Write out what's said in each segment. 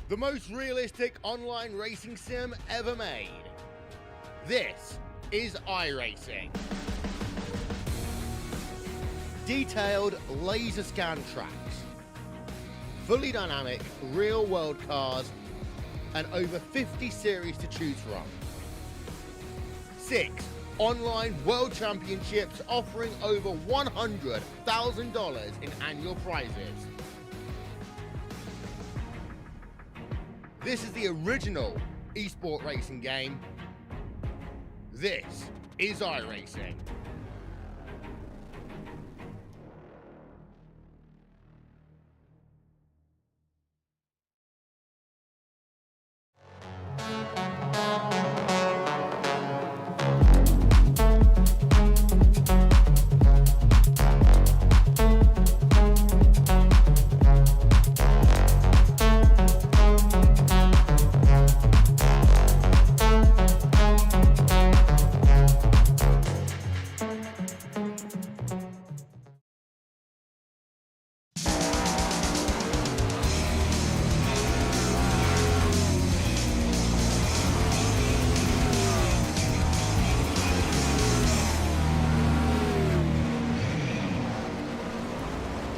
the most realistic online racing sim ever made. This is iRacing. Detailed laser scan tracks, fully dynamic real world cars, and over 50 series to choose from. 6 online world championships offering over $100,000 in annual prizes. This is the original esport racing game. This is iRacing.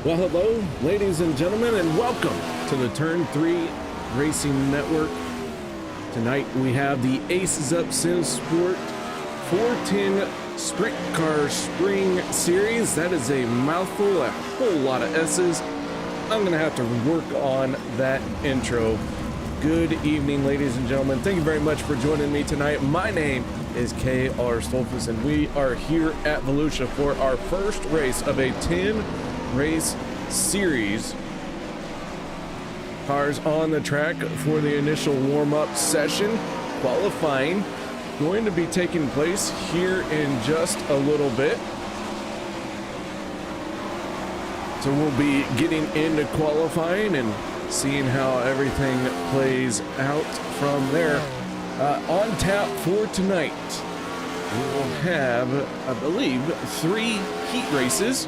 Well, hello, ladies and gentlemen, and welcome to the Turn 3 Racing Network. Tonight we have the Aces Up Sim Sport 410 Sprint Car Spring Series. That is a mouthful, a whole lot of S's. I'm going to have to work on that intro. Good evening, ladies and gentlemen. Thank you very much for joining me tonight. My name is K.R. Stolfus, and we are here at Volusia for our first race of a 10 race series. Cars on the track for the initial warm-up session. Qualifying going to be taking place here in just a little bit. So we'll be getting into qualifying and seeing how everything plays out from there. On tap for tonight, we will have, I believe, 3 heat races,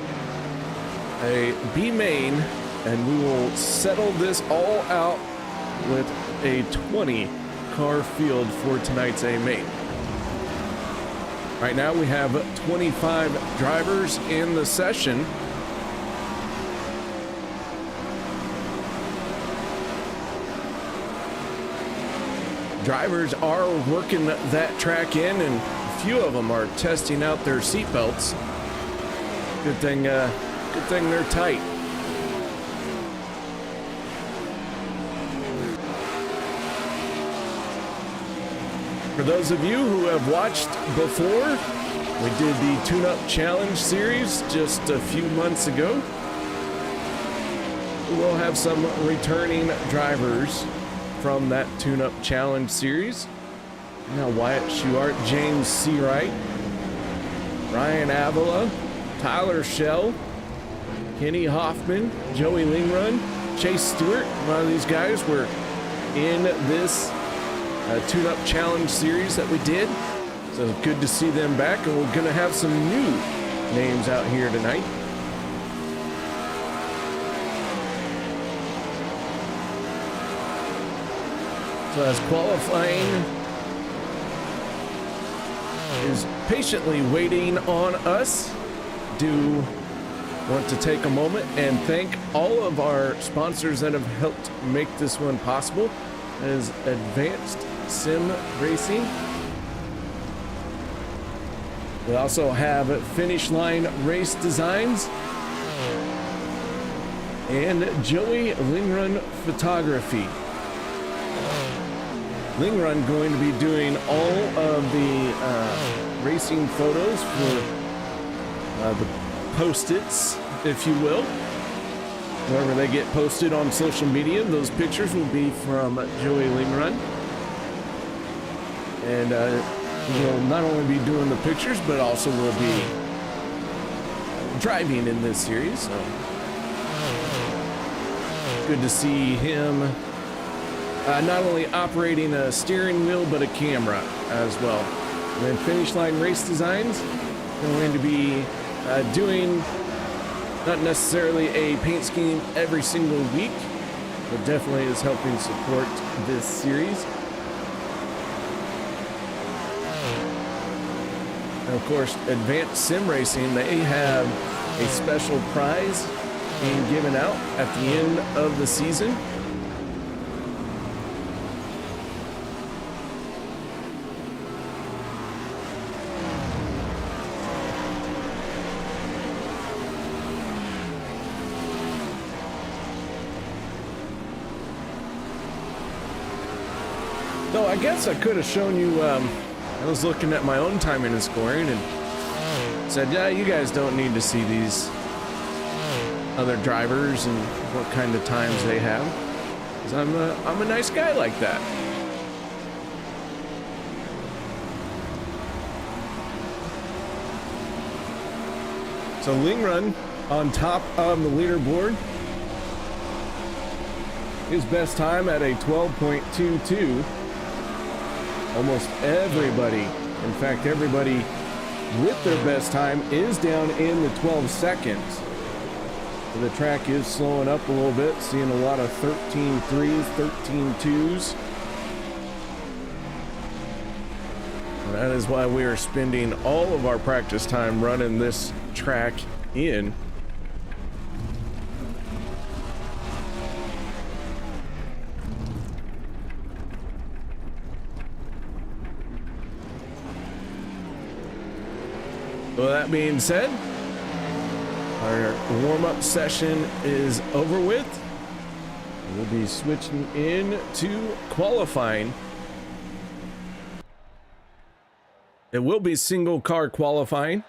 a B main, and we will settle this all out with a 20 car field for tonight's A main. Right now we have 25 drivers in the session. Drivers are working that track in, and a few of them are testing out their seat belts. Good thing they're tight. For those of you who have watched before, we did the Tune-Up Challenge series just a few months ago. We'll have some returning drivers from that Tune-Up Challenge series. Now Wyatt Schuart, James Seawright, Ryan Avila, Tyler Schell, Kenny Hoffman, Joey Lingrun, Chase Stewart. A lot of these guys were in this Tune-Up Challenge series that we did. So good to see them back, and we're gonna have some new names out here tonight. So as qualifying is patiently waiting on us, do want to take a moment and thank all of our sponsors that have helped make this one possible, as Advanced Sim Racing. We also have Finishline Race Designs and Joey Lingrun Photography. Lingrun going to be doing all of the racing photos for the post-its, if you will. Wherever they get posted on social media, those pictures will be from Joey Lingrun. And we'll not only be doing the pictures, but also will be driving in this series. So good to see him not only operating a steering wheel, but a camera as well. And then Finishline Race Designs going to be doing not necessarily a paint scheme every single week, but definitely is helping support this series. And of course, Advanced Sim Racing, they have a special prize being given out at the end of the season. So I guess I could have shown you, I was looking at my own timing and scoring and said, yeah, you guys don't need to see these other drivers and what kind of times they have, because I'm a nice guy like that. So Lingrun on top of the leaderboard. His best time at a 12.22. Almost everybody, in fact everybody with their best time is down in the 12 seconds. So the track is slowing up a little bit, seeing a lot of 13 threes, 13 twos. And that is why we are spending all of our practice time running this track in. Well, that being said, our warm-up session is over with. We'll be switching in to qualifying. It will be single car qualifying.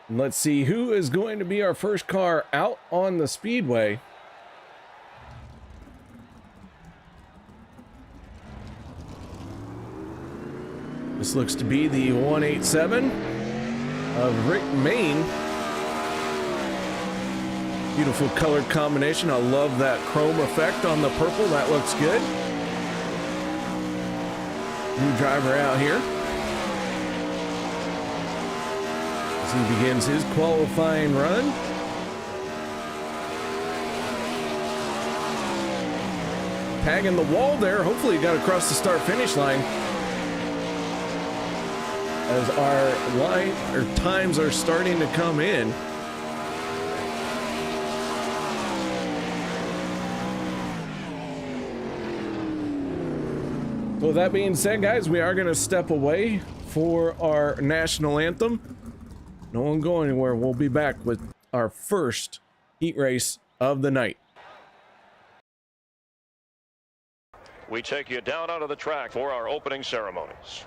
And let's see who is going to be our first car out on the speedway. This looks to be the 187 of Rick Main. Beautiful color combination. I love that chrome effect on the purple. That looks good. New driver out here as he begins his qualifying run. Tagging the wall there. Hopefully he got across the start-finish line. As our times are starting to come in. So with that being said, guys, we are going to step away for our national anthem. No one go anywhere. We'll be back with our first heat race of the night. We take you down onto the track for our opening ceremonies.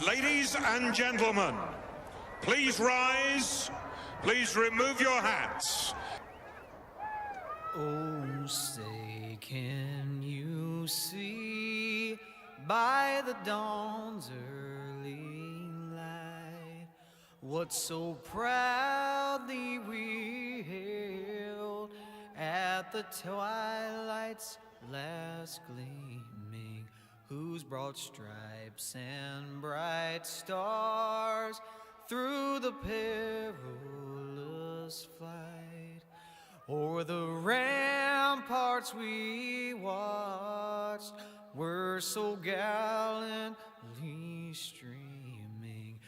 Ladies and gentlemen, please rise. Please remove your hats. Oh, say, can you see by the dawn's early light what so proudly we hailed at the twilight's last gleaming, whose broad stripes and bright stars through the perilous flight o'er the ramparts we watched were so gallantly streaming,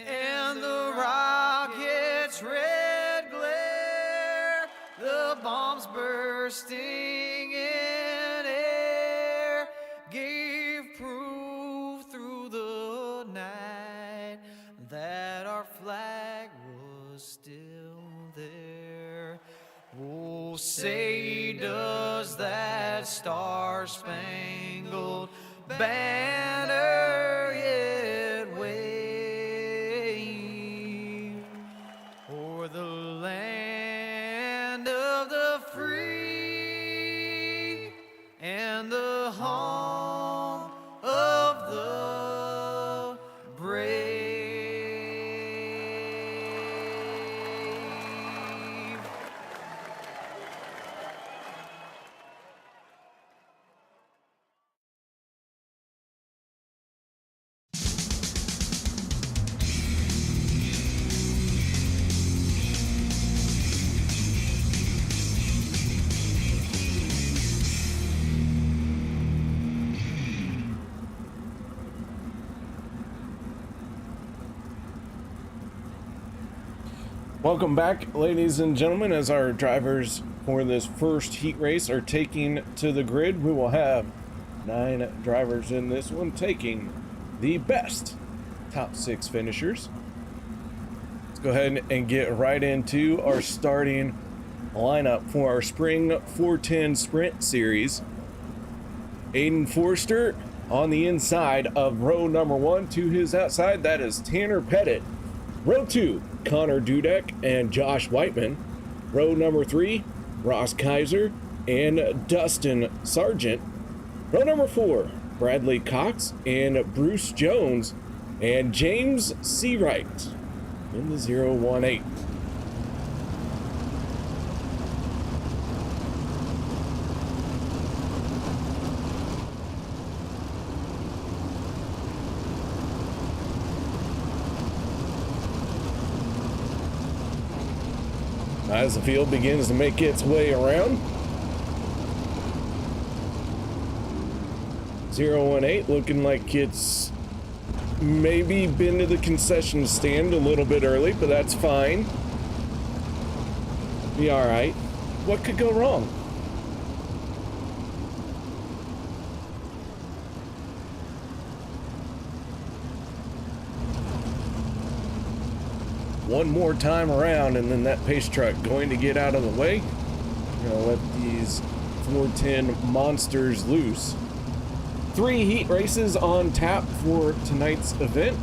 and the rocket's red glare, the bombs bursting in air, gave proof through the night that our flag was still there. Oh, say does that star-spangled banner yet wave o'er the land of the free and the home of the brave? Welcome back, ladies and gentlemen, as our drivers for this first heat race are taking to the grid. We will have 9 drivers in this one, taking the best top 6 finishers. Let's go ahead and get right into our starting lineup for our Spring 410 Sprint Series. Aiden Forster on the inside of row number 1. To his outside, that is Tanner Pettit. Row 2, Connor Dudek and Josh Whiteman. Row number 3, Ross Kaiser and Dustin Sargent. Row number 4, Bradley Cox and Bruce Jones and James Seawright in the 018. As the field begins to make its way around, 018 looking like it's maybe been to the concession stand a little bit early, but that's fine. Be all right. What could go wrong? One more time around, and then that pace truck going to get out of the way. We're gonna let these 410 monsters loose. 3 heat races on tap for tonight's event.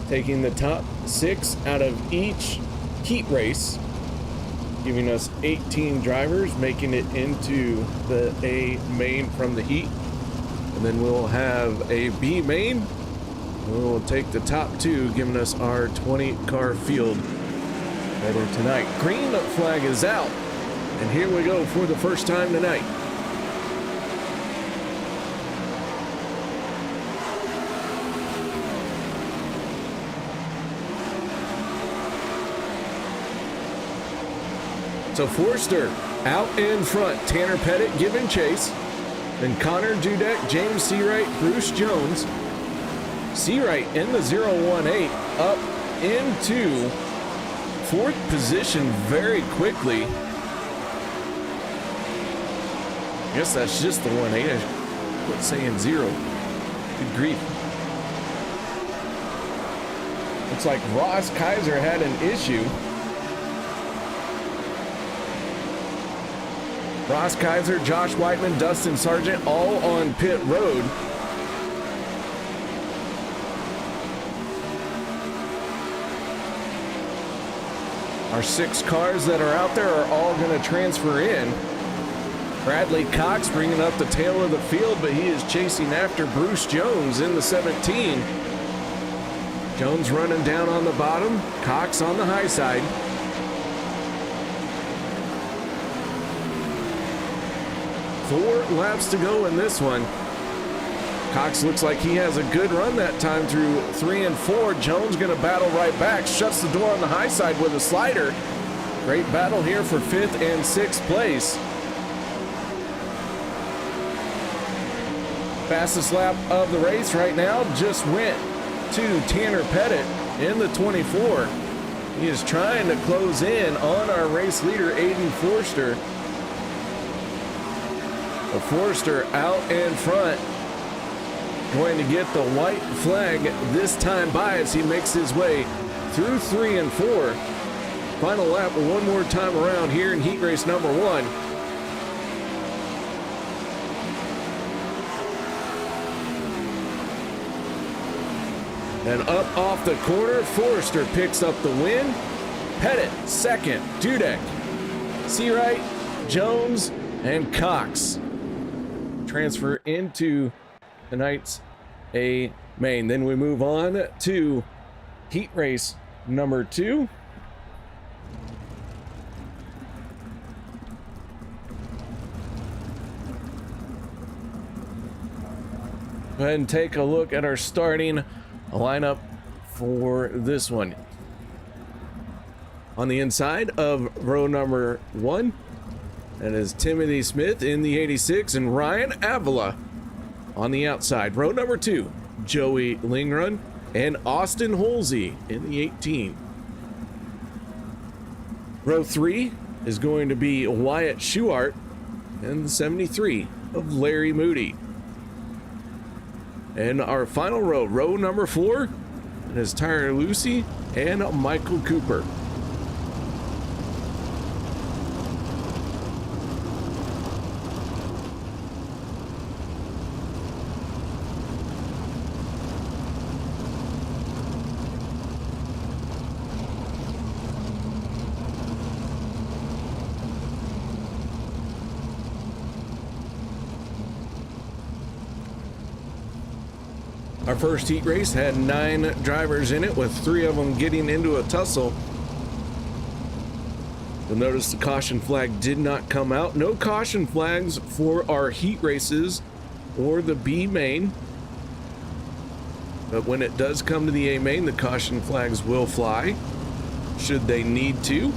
Taking the top 6 out of each heat race, giving us 18 drivers making it into the A main from the heat. And then we'll have a B main. We'll take the top 2, giving us our 20 car field later tonight. Green flag is out. And here we go for the first time tonight. So Forster out in front. Tanner Pettit giving chase. Then Connor Dudek, James Seawright, Bruce Jones. Seawright in the 018 up into 4th position very quickly. I guess that's just the 18. I quit saying 0. Good grief. Looks like Ross Kaiser had an issue. Ross Kaiser, Josh Whiteman, Dustin Sargent, all on pit road. Our 6 cars that are out there are all going to transfer in. Bradley Cox bringing up the tail of the field, but he is chasing after Bruce Jones in the 17. Jones running down on the bottom, Cox on the high side. Four laps to go in this one. Cox looks like he has a good run that time through 3 and 4. Jones gonna battle right back, shuts the door on the high side with a slider. Great battle here for 5th and 6th place. Fastest lap of the race right now just went to Tanner Pettit in the 24. He is trying to close in on our race leader, Aiden Forster. But Forster out in front, going to get the white flag this time by as he makes his way through 3 and 4. Final lap one more time around here in heat race number 1. And up off the corner, Forrester picks up the win. Pettit second, Dudek, Seawright, Jones, and Cox transfer into tonight's A main. Then we move on to heat race number 2. Go ahead and take a look at our starting lineup for this one. On the inside of row number 1, that is Timothy Smith in the 86 and Ryan Avila On the outside, row number 2, Joey Lingrun and Austin Holsey in the 18. Row 3 is going to be Wyatt Schuart and the 73 of Larry Moody. And our final row, row number 4, is Tyler Lucy and Michael Cooper. Our first heat race had 9 drivers in it, with 3 of them getting into a tussle. You'll notice the caution flag did not come out. No caution flags for our heat races or the B main. But when it does come to the A main, the caution flags will fly, should they need to.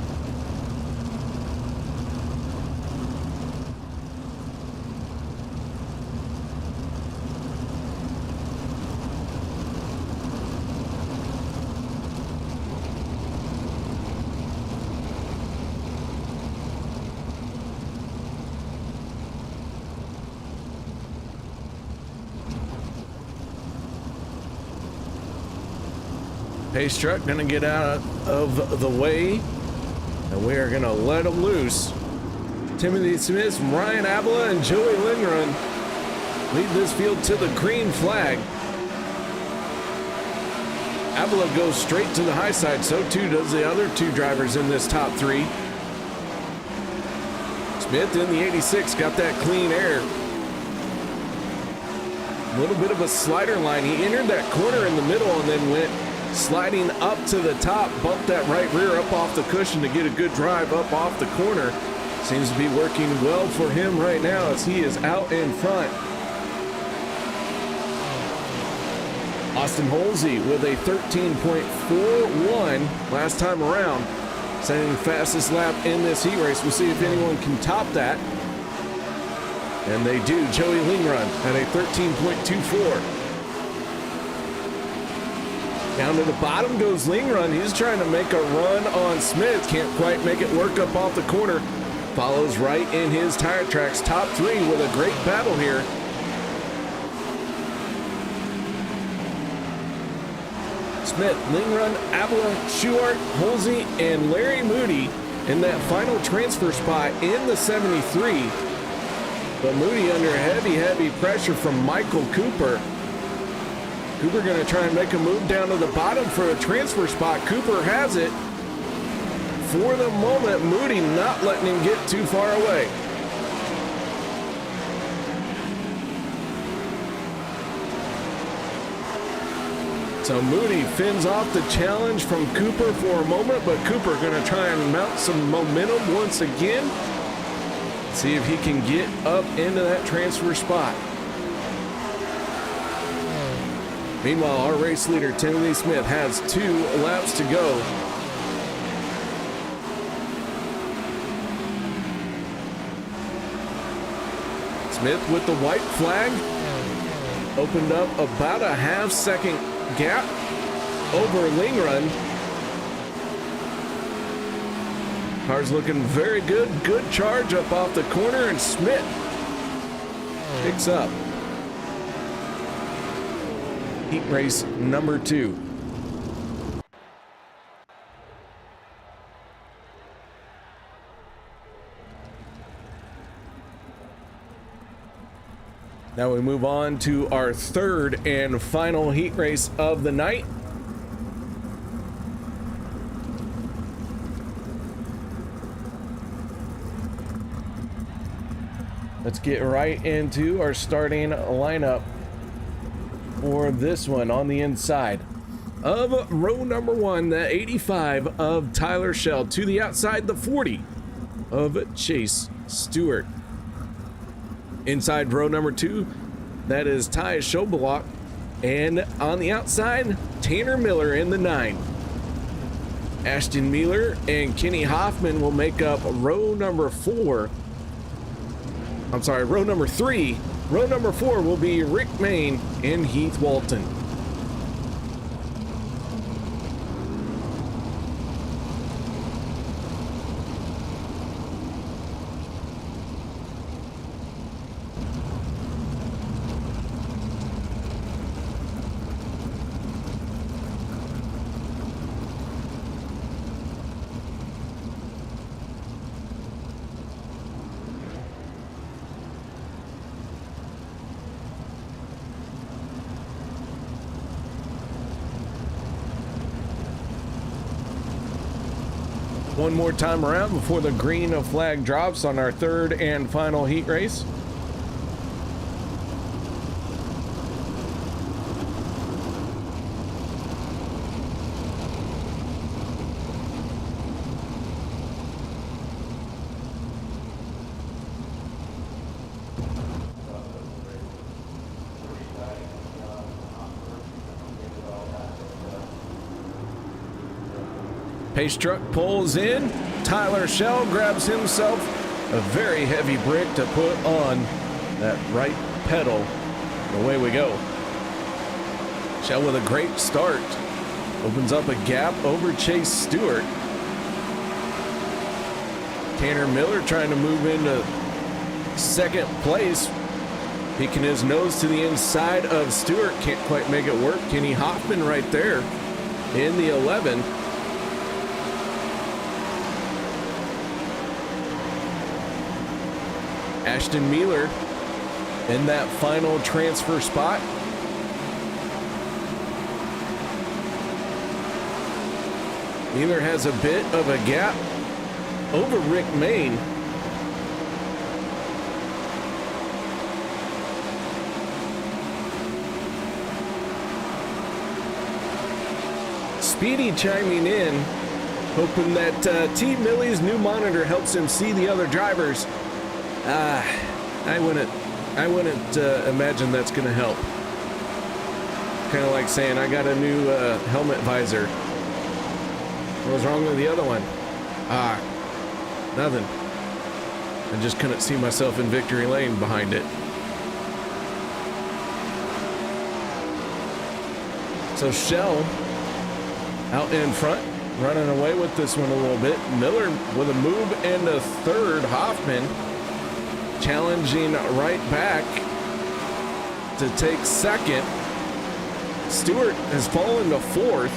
Pace truck gonna get out of the way, and we are gonna let them loose. Timothy Smith, Ryan Avila, and Joey Lindgren lead this field to the green flag. Avila goes straight to the high side, so too does the other 2 drivers in this top 3. Smith in the 86 got that clean air. A little bit of a slider line. He entered that corner in the middle and then went sliding up to the top, bumped that right rear up off the cushion to get a good drive up off the corner. Seems to be working well for him right now as he is out in front. Austin Holsey with a 13.41 last time around, setting the fastest lap in this heat race. We'll see if anyone can top that. And they do. Joey Lingrun at a 13.24. Down to the bottom goes Lingrun. He's trying to make a run on Smith. Can't quite make it work up off the corner. Follows right in his tire tracks. Top 3 with a great battle here. Smith, Lingrun, Avila, Schuart, Holsey, and Larry Moody in that final transfer spot in the 73. But Moody under heavy pressure from Michael Cooper. Cooper going to try and make a move down to the bottom for a transfer spot. Cooper has it. For the moment, Moody not letting him get too far away. So Moody fends off the challenge from Cooper for a moment, but Cooper going to try and mount some momentum once again. See if he can get up into that transfer spot. Meanwhile, our race leader, Timothy Smith, has 2 laps to go. Smith with the white flag. Opened up about a half-second gap over Lingrun. Car's looking very good. Good charge up off the corner, and Smith picks up heat race number 2. Now we move on to our 3rd and final heat race of the night. Let's get right into our starting lineup for this one. On the inside of row number 1, the 85 of Tyler Shell. To the outside, the 40 of Chase Stewart. Inside row number 2, that is Ty Schoblock. And on the outside, Tanner Miller in the 9. Ashton Miller and Kenny Hoffman will make up row number 3 Row number 4 will be Rick Mayne and Heath Walton. One more time around before the green flag drops on our third and final heat race. Pace truck pulls in. Tyler Shell grabs himself a very heavy brick to put on that right pedal. Away we go. Shell with a great start. Opens up a gap over Chase Stewart. Tanner Miller trying to move into second place. Peeking his nose to the inside of Stewart. Can't quite make it work. Kenny Hoffman right there in the 11. Ashton Mueller in that final transfer spot. Mueller has a bit of a gap over Rick Mayne. Speedy chiming in, hoping that T. Millie's new monitor helps him see the other drivers. I wouldn't imagine that's gonna help. Kind of like saying I got a new helmet visor. What was wrong with the other one? Nothing. I just couldn't see myself in victory lane behind it. So Shell out in front, running away with this one a little bit. Miller with a move into third. Hoffman challenging right back to take second. Stewart has fallen to fourth.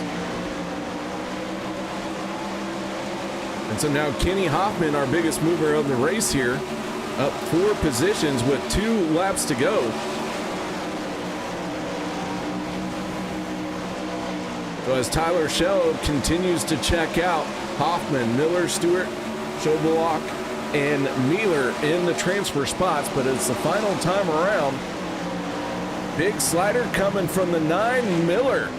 And so now Kenny Hoffman, our biggest mover of the race here, up 4 positions with 2 laps to go. So as Tyler Shell continues to check out, Hoffman, Miller, Stewart, Schobelach, and Mueller in the transfer spots, but it's the final time around. Big slider coming from the 9, Miller.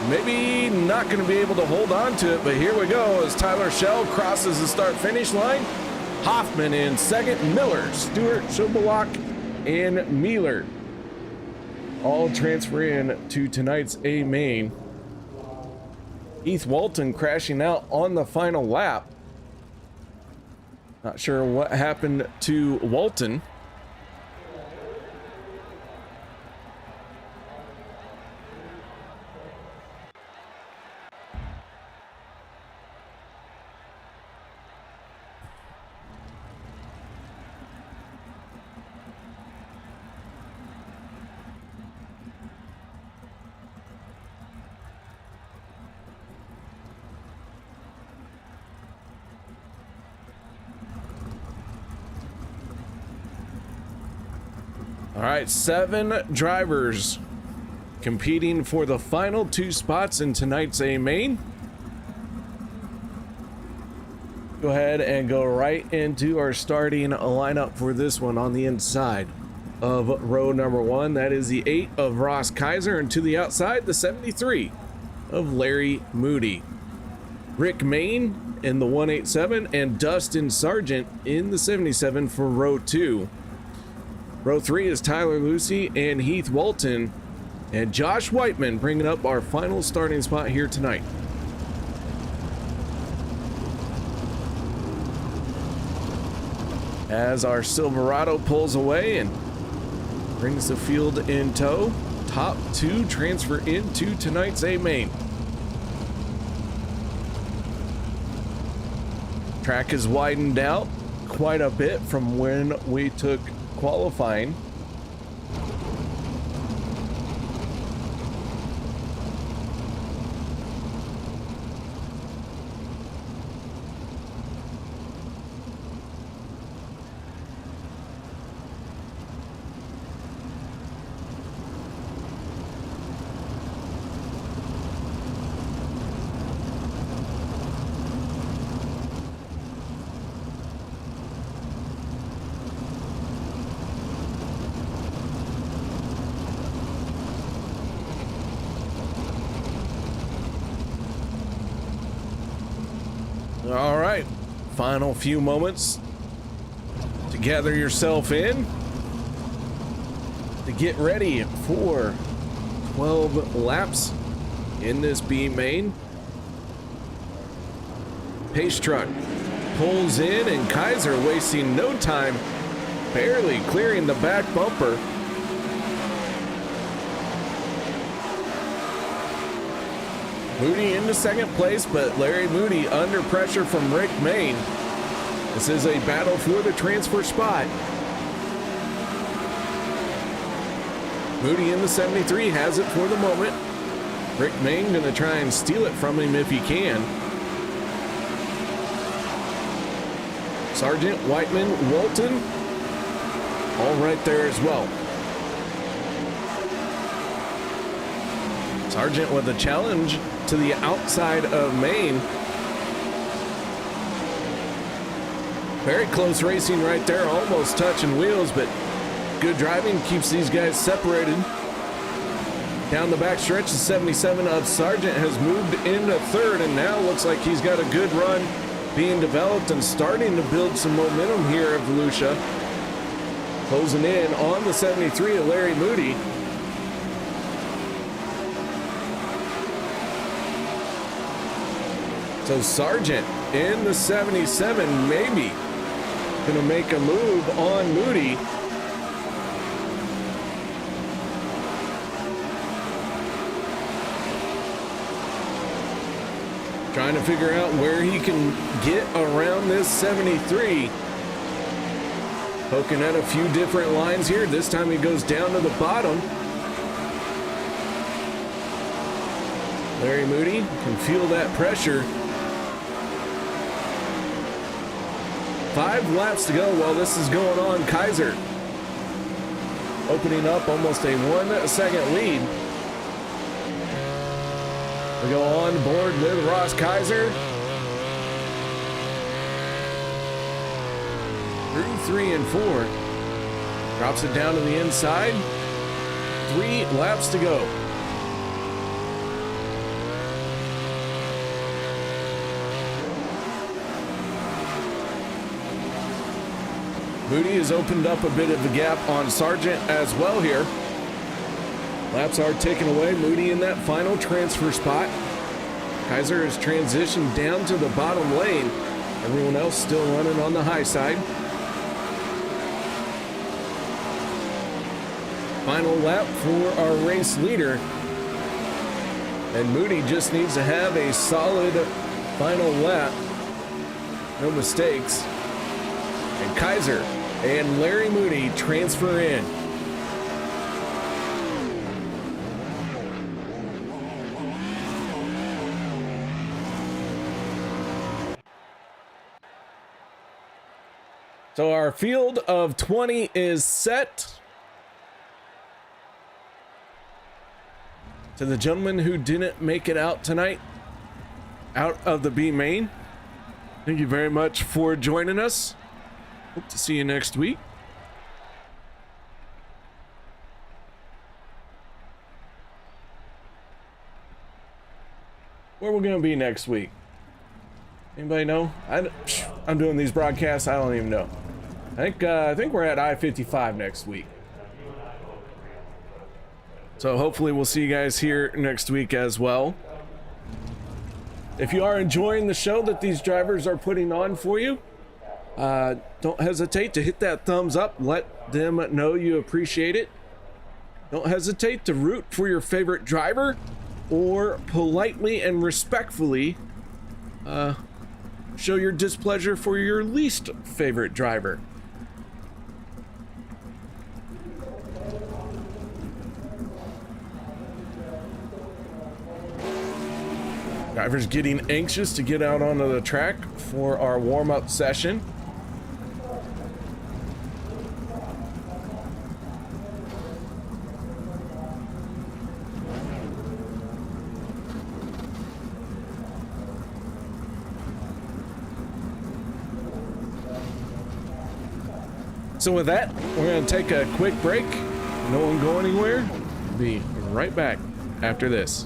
Maybe not going to be able to hold on to it, but here we go as Tyler Shell crosses the start-finish line. Hoffman in second, Miller, Stewart, Schobelach, and Mueller all transfer in to tonight's A main. Heath Walton crashing out on the final lap. Not sure what happened to Walton. All right, 7 drivers competing for the final 2 spots in tonight's A main. Go ahead and go right into our starting lineup for this one on the inside of row number 1. That is the 8 of Ross Kaiser, and to the outside, the 73 of Larry Moody. Rick Mayne in the 187 and Dustin Sargent in the 77 for row 2. Row 3 is Tyler Lucy and Heath Walton, and Josh Whiteman bringing up our final starting spot here tonight. as our Silverado pulls away and brings the field in tow. Top 2 transfer into tonight's A main. Track is widened out quite a bit from when we took qualifying. All right, final few moments to gather yourself in to get ready for 12 laps in this B main. Pace truck pulls in and Kaiser wasting no time, barely clearing the back bumper. Moody into second place, but Larry Moody under pressure from Rick Main. This is a battle for the transfer spot. Moody in the 73 has it for the moment. Rick Main gonna try and steal it from him if he can. Sargent, Whiteman, Walton, all right there as well. Sargent with a challenge to the outside of Maine. Very close racing right there, almost touching wheels, but good driving keeps these guys separated. Down the back stretch, the 77 of Sargent has moved into third, and now looks like he's got a good run being developed and starting to build some momentum here at Volusia. Closing in on the 73 of Larry Moody. So Sargent in the 77, maybe gonna make a move on Moody. Trying to figure out where he can get around this 73. Poking at a few different lines here. This time he goes down to the bottom. Larry Moody can feel that pressure. 5 laps to go while this is going on. Kaiser opening up almost a 1 second lead. We go on board with Ross Kaiser through 3 and 4. Drops it down to the inside. 3 laps to go. Moody has opened up a bit of the gap on Sargent as well here. Laps are taken away. Moody in that final transfer spot. Kaiser has transitioned down to the bottom lane. Everyone else still running on the high side. Final lap for our race leader. And Moody just needs to have a solid final lap. No mistakes. And Kaiser and Larry Moody transfer in. So our field of 20 is set. To the gentleman who didn't make it out tonight, out of the B main, thank you very much for joining us. Hope to see you next week. Where we're gonna be next week? Anybody know? I'm doing these broadcasts. I don't even know. I think we're at I-55 next week. So hopefully we'll see you guys here next week as well. If you are enjoying the show that these drivers are putting on for you, Don't hesitate to hit that thumbs up. Let them know you appreciate it. Don't hesitate to root for your favorite driver or politely and respectfully show your displeasure for your least favorite driver. Drivers getting anxious to get out onto the track for our warm-up session. So with that, we're going to take a quick break. No one go anywhere. Be right back after this.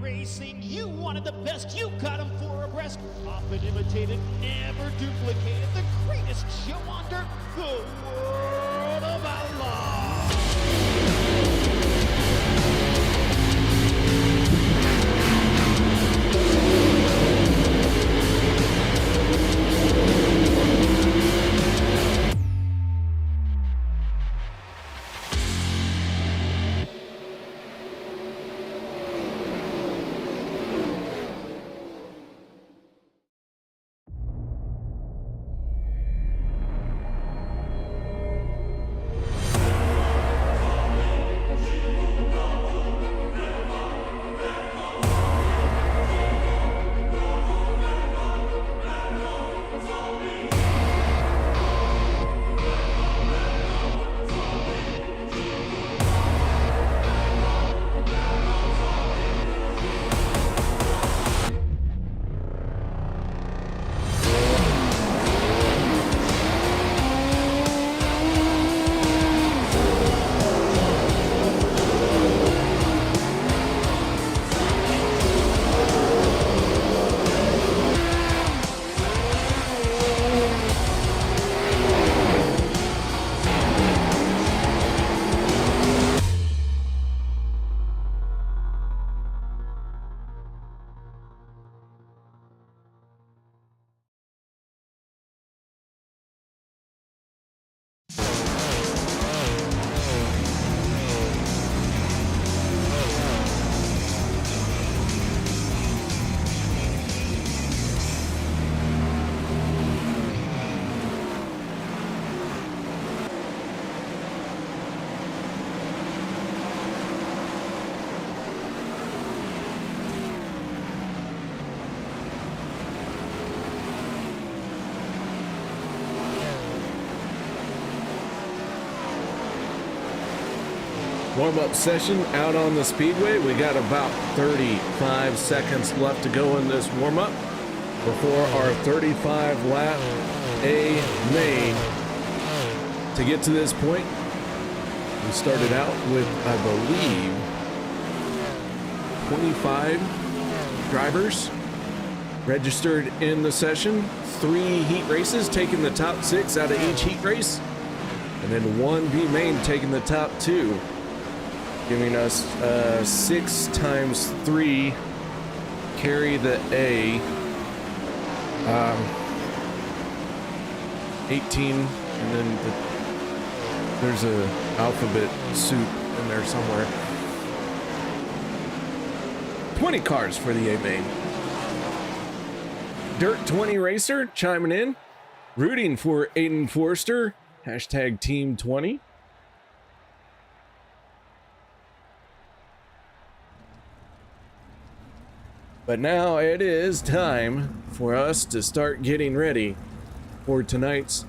Racing, you wanted the best, you got them 4 abreast, often imitated, never duplicated, the greatest show on dirt, the World of Outlaws. Warm-up session out on the speedway. We got about 35 seconds left to go in this warm-up before our 35 lap A main. To get to this point, we started out with, I believe, 25 drivers registered in the session. 3 heat races taking the top 6 out of each heat race, and then 1 B main taking the top 2. Giving us 6 times 3 carry the A, 18, and then there's a alphabet soup in there somewhere. 20 cars for the A main. Dirt 20 Racer chiming in, rooting for Aiden Forster, hashtag Team 20. But now it is time for us to start getting ready for tonight's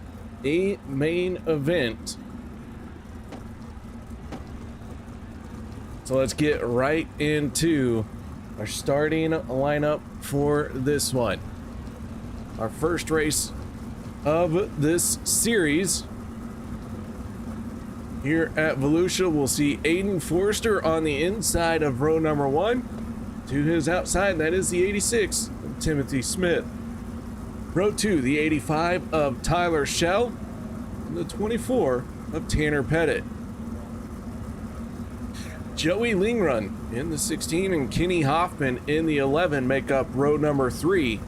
A main event. So let's get right into our starting lineup for this one. Our first race of this series Here at Volusia, we'll see Aiden Forrester on the inside of row number 1. To his outside, that is the 86 of Timothy Smith. Row 2, the 85 of Tyler Schell, and the 24 of Tanner Pettit. Joey Lingrun in the 16 and Kenny Hoffman in the 11 make up row number 3.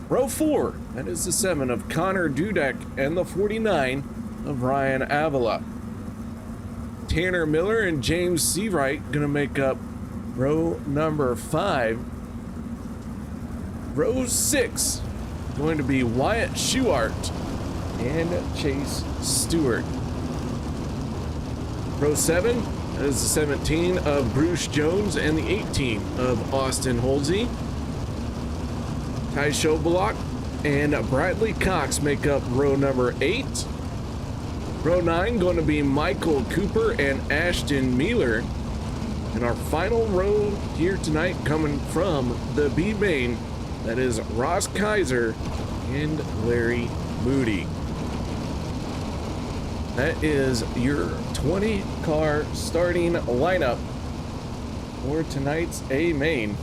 Row 4, that is the 7 of Connor Dudek and the 49 of Ryan Avila. Tanner Miller and James Seawright gonna make up row number 5. Row 6, going to be Wyatt Schuart and Chase Stewart. Row 7, that is the 17 of Bruce Jones and the 18 of Austin Holsey. Ty Schobelach and Bradley Cox make up row number 8. Row 9 going to be Michael Cooper and Ashton Mealer. And our final row here tonight coming from the B main, that is Ross Kaiser and Larry Moody. That is your 20 car starting lineup for tonight's A main.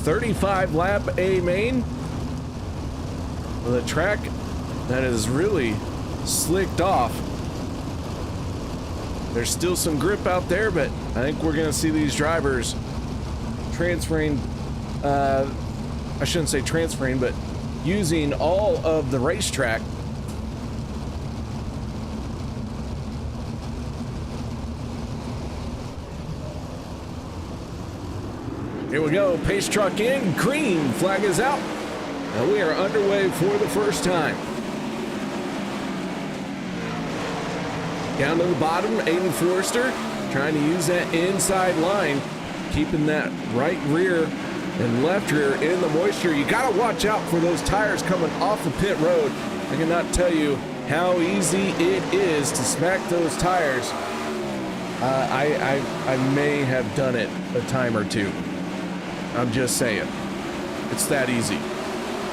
.35 lap A main with a track that is really slicked off. There's still some grip out there, but I think we're gonna see these drivers transferring, I shouldn't say transferring, but using all of the racetrack. Here we go, pace truck in, green flag is out, and we are underway for the first time. Down to the bottom, Aiden Forrester trying to use that inside line, keeping that right rear and left rear in the moisture. You gotta watch out for those tires coming off the pit road. I cannot tell you how easy it is to smack those tires. I may have done it a time or two. I'm just saying, it's that easy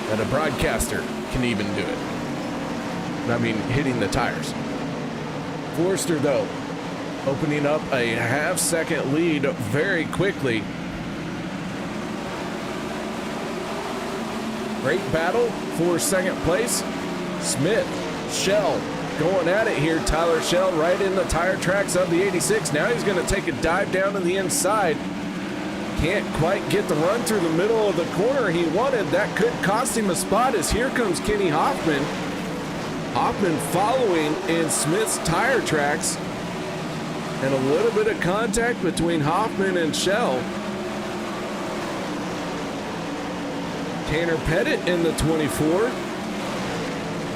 that a broadcaster can even do it. I mean, hitting the tires. Forrester, though, opening up a half-second lead very quickly. Great battle for second place. Smith, Schell going at it here. Tyler Schell right in the tire tracks of the 86. Now he's going to take a dive down to the inside. Can't quite get the run through the middle of the corner he wanted. That could cost him a spot, as here comes Kenny Hoffman. Hoffman following in Smith's tire tracks, and a little bit of contact between Hoffman and Schell. Tanner Pettit in the 24,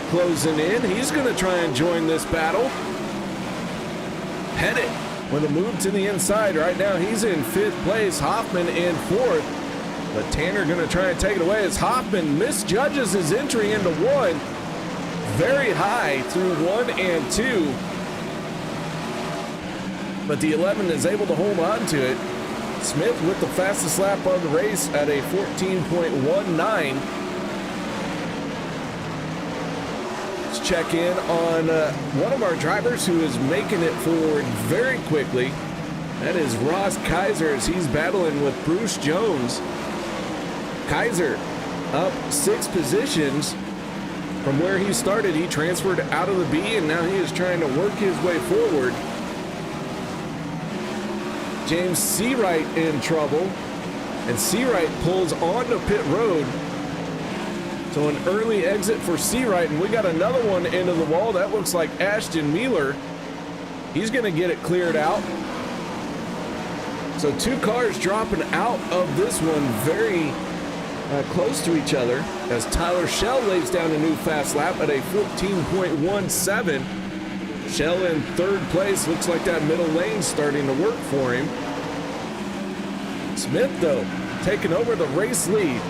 closing in. He's going to try and join this battle. Pettit with a move to the inside. Right now he's in 5th place, Hoffman in 4th, but Tanner going to try and take it away as Hoffman misjudges his entry into 1. Very high through 1 and 2, but the 11 is able to hold on to it. Smith with the fastest lap of the race at a 14.19. Let's check in on one of our drivers who is making it forward very quickly. That is Ross Kaiser, as he's battling with Bruce Jones. Kaiser up 6 positions from where he started. He transferred out of the B, and now he is trying to work his way forward. James Seawright in trouble, and Seawright pulls onto pit road. So an early exit for Seawright, and we got another one into the wall. That looks like Ashton Mealer. He's going to get it cleared out. So 2 cars dropping out of this one very close to each other, as Tyler Schell lays down a new fast lap at a 14.17. Schell in 3rd place. Looks like that middle lane starting to work for him. Smith, though, taking over the race lead.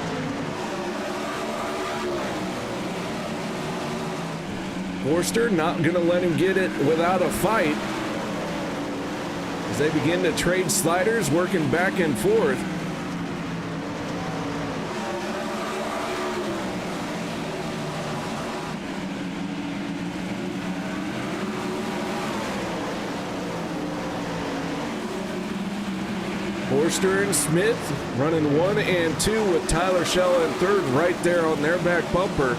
Forster not going to let him get it without a fight, as they begin to trade sliders, working back and forth. Forster and Smith running 1 and 2 with Tyler Shell in third right there on their back bumper.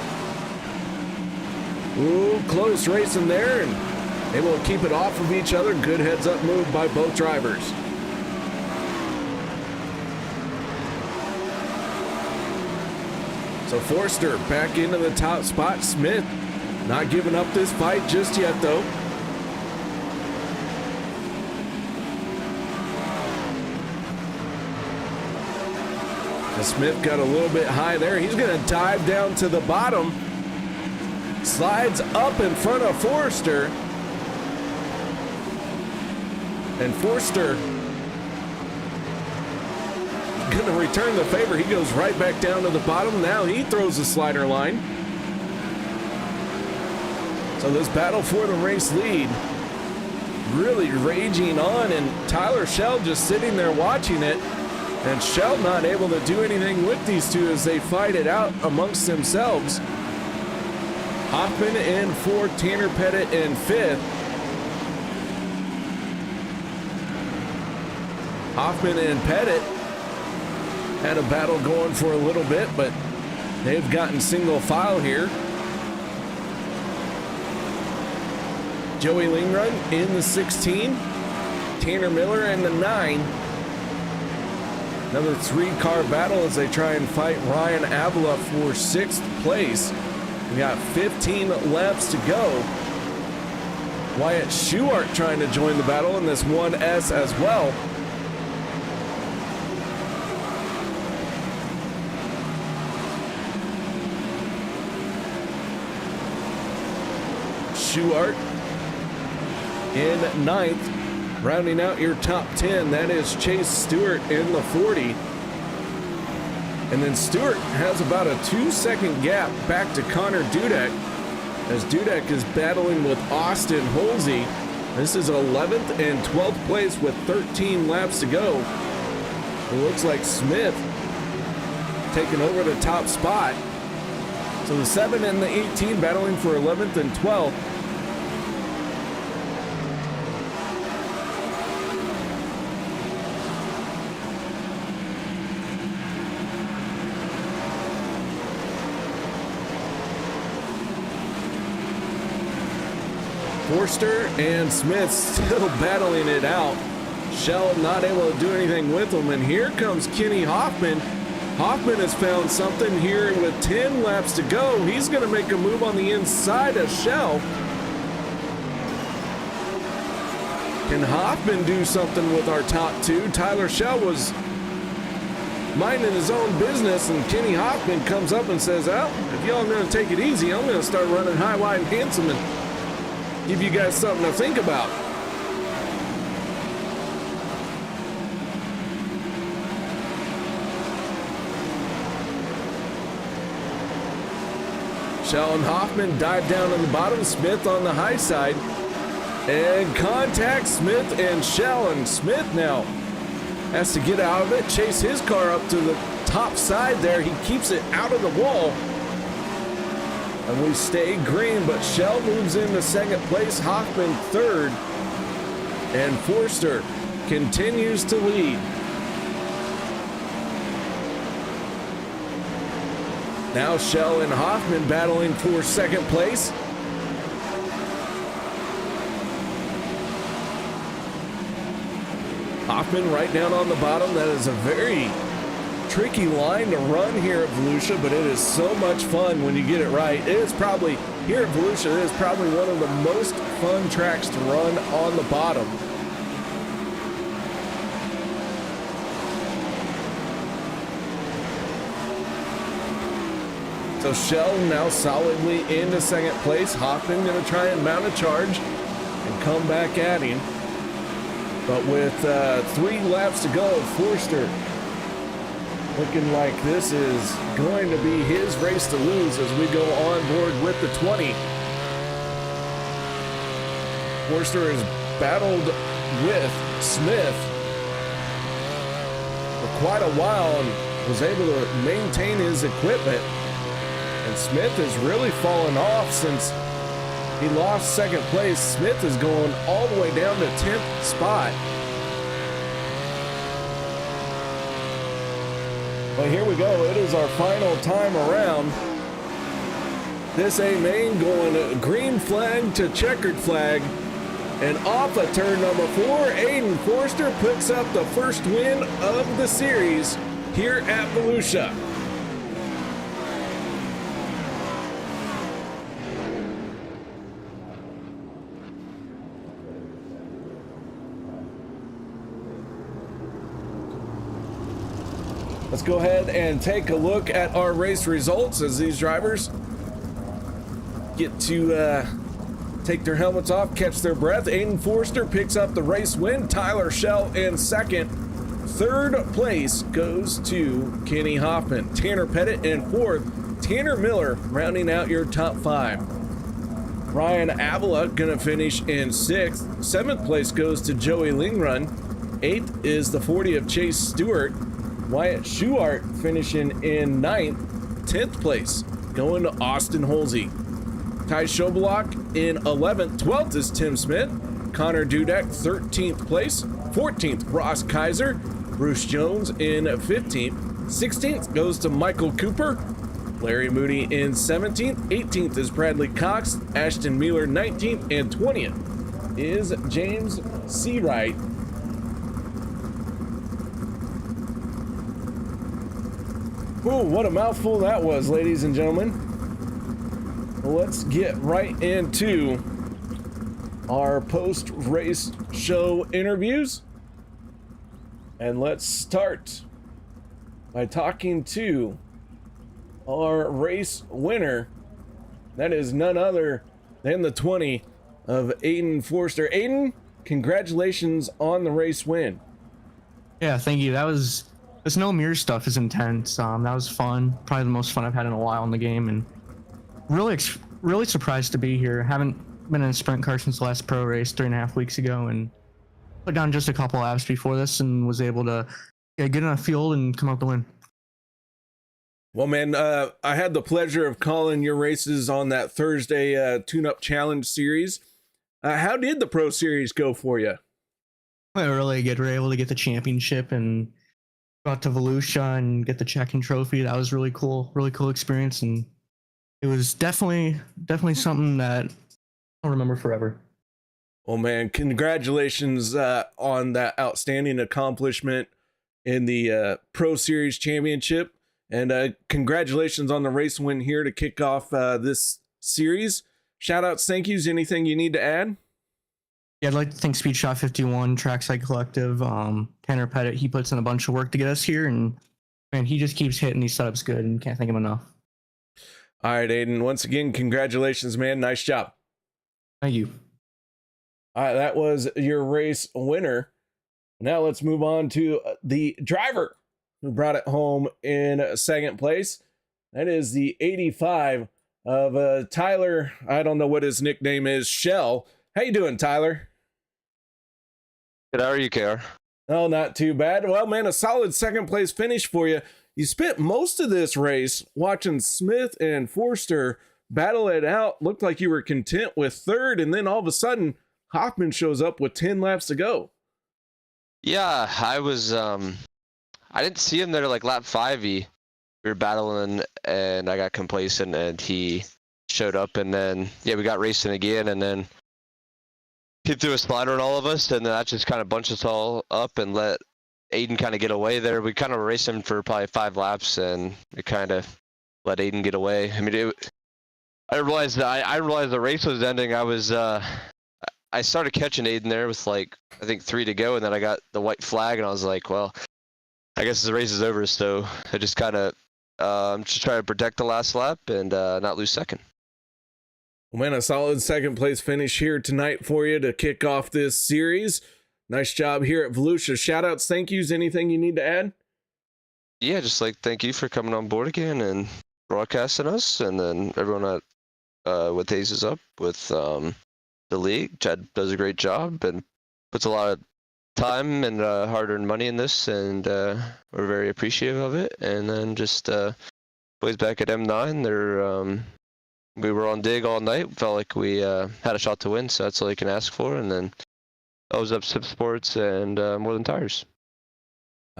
Ooh, close racing there and able to keep it off of each other. Good heads up move by both drivers. So Forster back into the top spot. Smith not giving up this fight just yet though. Smith got a little bit high there. He's going to dive down to the bottom. Slides up in front of Forster. And Forster going to return the favor. He goes right back down to the bottom. Now he throws the slider line. So this battle for the race lead really raging on, and Tyler Shell just sitting there watching it. And Shell not able to do anything with these two as they fight it out amongst themselves. Hoffman in fourth, Tanner Pettit in fifth. Hoffman and Pettit had a battle going for a little bit, but they've gotten single file here. Joey Lingrun in the 16, Tanner Miller in the 9. Another 3-car battle as they try and fight Ryan Avila for 6th place. We got 15 laps to go. Wyatt Schuart trying to join the battle in this 1S as well. Schuart in 9th. Rounding out your top 10, that is Chase Stewart in the 40. And then Stewart has about a 2-second gap back to Connor Dudek as Dudek is battling with Austin Holsey. This is 11th and 12th place with 13 laps to go. It looks like Smith taking over the top spot. So the 7 and the 18 battling for 11th and 12th. Forster and Smith still battling it out. Shell not able to do anything with them. And here comes Kenny Hoffman. Hoffman has found something here with 10 laps to go. He's going to make a move on the inside of Shell. Can Hoffman do something with our top two? Tyler Shell was minding his own business, and Kenny Hoffman comes up and says, well, if y'all are going to take it easy, I'm going to start running high, wide, and handsome and give you guys something to think about. Shell and Hoffman dive down on the bottom, Smith on the high side, and contact Smith and Shell, and Smith now has to get out of it, chase his car up to the top side there. He keeps it out of the wall. And we stay green, but Shell moves into second place, Hoffman third, and Forster continues to lead. Now Shell and Hoffman battling for second place. Hoffman right down on the bottom. That is a very tricky line to run here at Volusia, but it is so much fun when you get it right. It is probably, here at Volusia, it is probably one of the most fun tracks to run on the bottom. So Shell now solidly into second place. Hoffman going to try and mount a charge and come back at him. But with 3 laps to go, Forster looking like this is going to be his race to lose as we go on board with the 20. Forster has battled with Smith for quite a while and was able to maintain his equipment. And Smith has really fallen off since he lost second place. Smith is going all the way down to 10th spot. Well, here we go. It is our final time around. This A main going green flag to checkered flag. And off of turn number 4, Aiden Forster picks up the first win of the series here at Volusia. Let's go ahead and take a look at our race results as these drivers get to take their helmets off, catch their breath. Aiden Forster picks up the race win. Tyler Schell in second. Third place goes to Kenny Hoffman. Tanner Pettit in fourth. Tanner Miller rounding out your top 5. Ryan Avila gonna finish in sixth. Seventh place goes to Joey Lingrun. Eighth is the 40 of Chase Stewart. Wyatt Schuart finishing in ninth. 10th place going to Austin Holsey. Ty Schobelach in 11th. 12th is Tim Smith. Connor Dudek, 13th place. 14th, Ross Kaiser. Bruce Jones in 15th. 16th goes to Michael Cooper. Larry Moody in 17th. 18th is Bradley Cox. Ashton Mueller, 19th. And 20th is James Seawright. Ooh, what a mouthful that was, ladies and gentlemen. Let's get right into our post-race show interviews. And let's start by talking to our race winner. That is none other than the 20 of Aiden Forster. Aiden, congratulations on the race win. Yeah, thank you. This no mirror stuff is intense. That was fun. Probably the most fun I've had in a while in the game, and really surprised to be here. Haven't been in a sprint car since the last pro race 3.5 weeks ago, and put down just a couple laps before this and was able to get in a field and come up to win. Well, man, I had the pleasure of calling your races on that Thursday Tune-Up Challenge series. How did the Pro Series go for you? Really good. We were able to get the championship and got to Volusia and get the check-in trophy. That was really cool experience, and it was definitely something that I'll remember forever. Well, man, congratulations on that outstanding accomplishment in the Pro Series Championship, and congratulations on the race win here to kick off this series. Shout outs, thank yous, anything you need to add? Yeah, I'd like to thank Speed Shot 51, Trackside Collective, Tanner Pettit. He puts in a bunch of work to get us here, and man, he just keeps hitting these setups good, and can't thank him enough. All right, Aiden, once again, congratulations, man. Nice job. Thank you. All right, that was your race winner. Now let's move on to the driver who brought it home in second place. That is the 85 of Tyler. I don't know what his nickname is, Shell. How you doing, Tyler? Good, how are you, KR? Oh, not too bad. Well, man, a solid second place finish for you. You spent most of this race watching Smith and Forster battle it out. Looked like you were content with third, and then all of a sudden, Hoffman shows up with 10 laps to go. Yeah, I was, I didn't see him there like lap 5. We were battling, and I got complacent, and he showed up, and then, yeah, we got racing again, and then he threw a slider on all of us, and then that just kind of bunched us all up and let Aiden kind of get away there. We kind of raced him for probably 5 laps, and we kind of let Aiden get away. I mean, I realized the race was ending. I started catching Aiden there with like, I think 3 to go, and then I got the white flag, and I was like, well, I guess the race is over, so I just kind of just try to protect the last lap and not lose second. Well, man, a solid second place finish here tonight for you to kick off this series. Nice job here at Volusia. Shout outs, thank yous, anything you need to add? Yeah, just like thank you for coming on board again and broadcasting us, and then everyone at with Aces Up with the league. Chad does a great job and puts a lot of time and hard-earned money in this, and we're very appreciative of it. And then just boys back at M9, we were on dig all night. Felt like we had a shot to win, so that's all you can ask for. And then I was up Sip Sports and More Than Tires.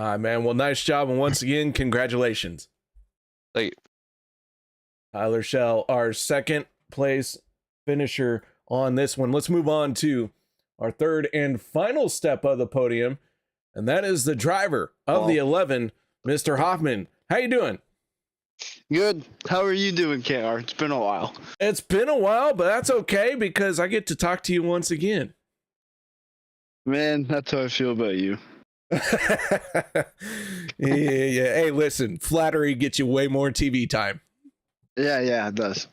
All right, man. Well, nice job. And once again, congratulations. Like, Tyler Shell, our second place finisher on this one. Let's move on to our third and final step of the podium, and that is the driver of the 11, Mr. Hoffman. How you doing? Good. How are you doing, KR? It's been a while. It's been a while, but that's okay because I get to talk to you once again. Man, that's how I feel about you. Yeah. Hey, listen, flattery gets you way more TV time. Yeah, it does.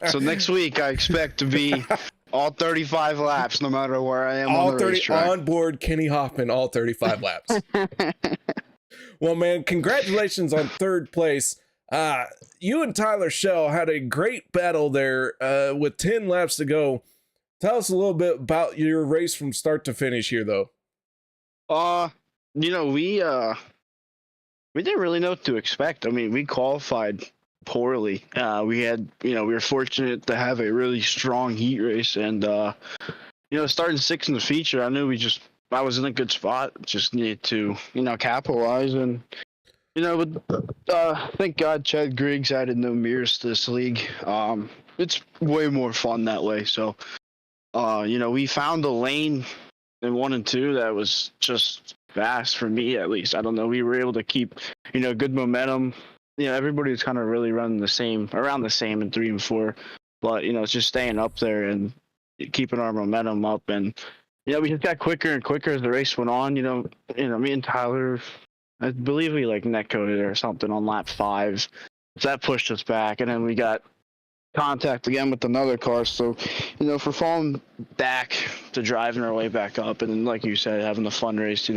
So next week, I expect to be all 35 laps, no matter where I am All on the 30 racetrack. on board Kenny Hoffman, all 35 laps. Well, man, congratulations on third place. You and Tyler Shell had a great battle there with 10 laps to go. Tell us a little bit about your race from start to finish here, though. We didn't really know what to expect. I mean, we qualified poorly. We were fortunate to have a really strong heat race, and starting sixth in the feature, I knew I was in a good spot. Just needed to, capitalize, and thank God Chad Griggs added no mirrors to this league. It's way more fun that way. So, we found a lane in 1 and 2 that was just fast for me, at least. I don't know. We were able to keep, good momentum. Everybody was kind of really running around the same in 3 and 4, but it's just staying up there and keeping our momentum up. And we just got quicker and quicker as the race went on. Me and Tyler, I believe we neck coded or something on lap 5, so that pushed us back, and then we got contact again with another car. So for falling back to driving our way back up, and then like you said, having a fun race,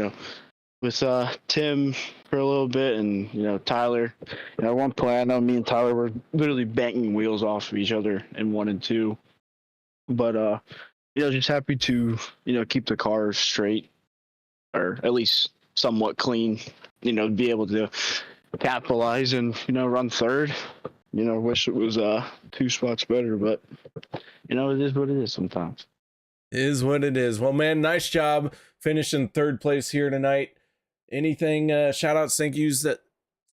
with Tim for a little bit, and Tyler. At one point, I know me and Tyler were literally banging wheels off of each other in 1 and 2. But just happy to keep the car straight, or at least somewhat clean. Be able to capitalize and run third. Wish it was 2 spots better, but it is what it is sometimes. It is what it is. Well, man, nice job finishing third place here tonight. Anything, shout outs, thank yous,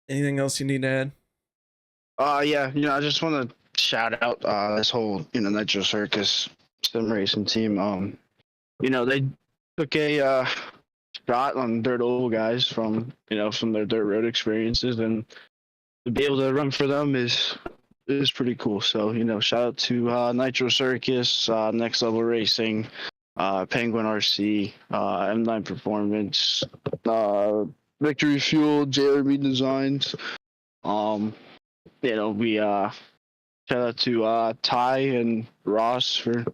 anything else you need to add? Yeah, I just want to shout out this whole, Nitro Circus sim racing team. They took a shot on dirt oval guys from their dirt road experiences, and to be able to run for them is pretty cool. So, shout out to Nitro Circus, Next Level Racing, Penguin RC, M9 Performance, Victory Fuel, Jeremy Designs. We shout out to Ty and Ross for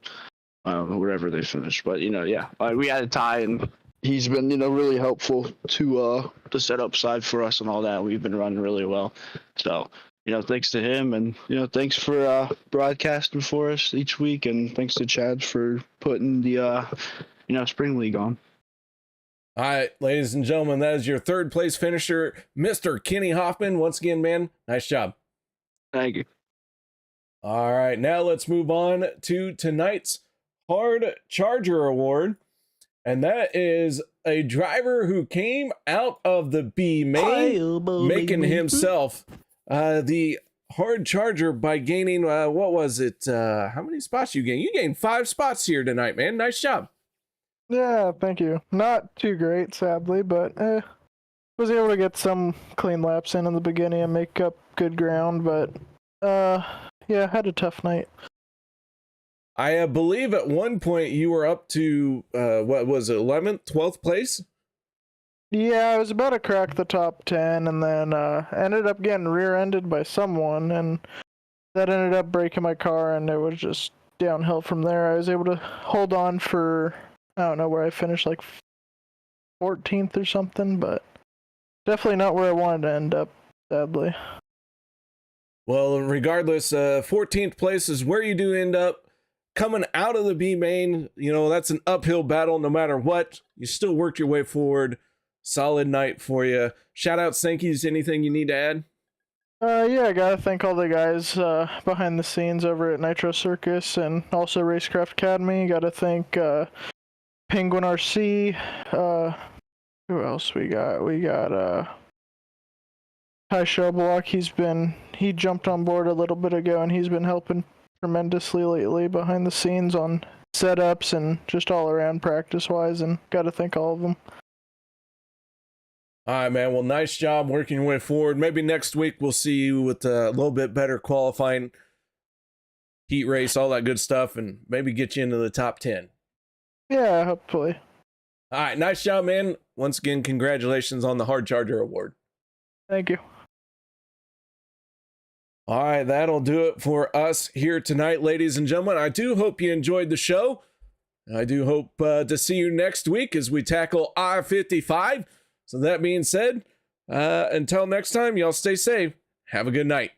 wherever they finished. But we had a Ty, and he's been really helpful to set up side for us and all that. We've been running really well. So thanks to him, and thanks for broadcasting for us each week, and thanks to Chad for putting the spring league on. All right, ladies and gentlemen, that is your third place finisher, Mr. Kenny Hoffman. Once again, man, nice job. Thank you. All right, now let's move on to tonight's Hard Charger Award, and that is a driver who came out of the B main, making himself the Hard Charger by gaining, what was it? How many spots you gained? You gained 5 spots here tonight, man. Nice job. Yeah, thank you. Not too great, sadly, but was able to get some clean laps in the beginning and make up good ground, but yeah, had a tough night. I believe at one point you were up to, what was it, 11th, 12th place? Yeah, I was about to crack the top 10, and then ended up getting rear-ended by someone, and that ended up breaking my car, and it was just downhill from there. I was able to hold on for, I don't know where I finished, 14th or something, but definitely not where I wanted to end up, sadly. Well, regardless, 14th place is where you do end up. Coming out of the B main, that's an uphill battle no matter what. You still worked your way forward. Solid night for you. Shout out, thank yous. Anything you need to add? Yeah, I gotta thank all the guys behind the scenes over at Nitro Circus and also Racecraft Academy. Gotta thank Penguin RC, Who else we got? We got Ty Shoblock. He jumped on board a little bit ago, and he's been helping tremendously lately behind the scenes on setups and just all around practice wise, and got to thank all of them. All right, man. Well, nice job working your way forward. Maybe next week we'll see you with a little bit better qualifying, heat race, all that good stuff, and maybe get you into the top 10. Yeah, hopefully. All right, nice job, man. Once again, congratulations on the Hard Charger Award. Thank you. All right, that'll do it for us here tonight, ladies and gentlemen. I do hope you enjoyed the show. I do hope to see you next week as we tackle I-55. So that being said, until next time, y'all stay safe. Have a good night.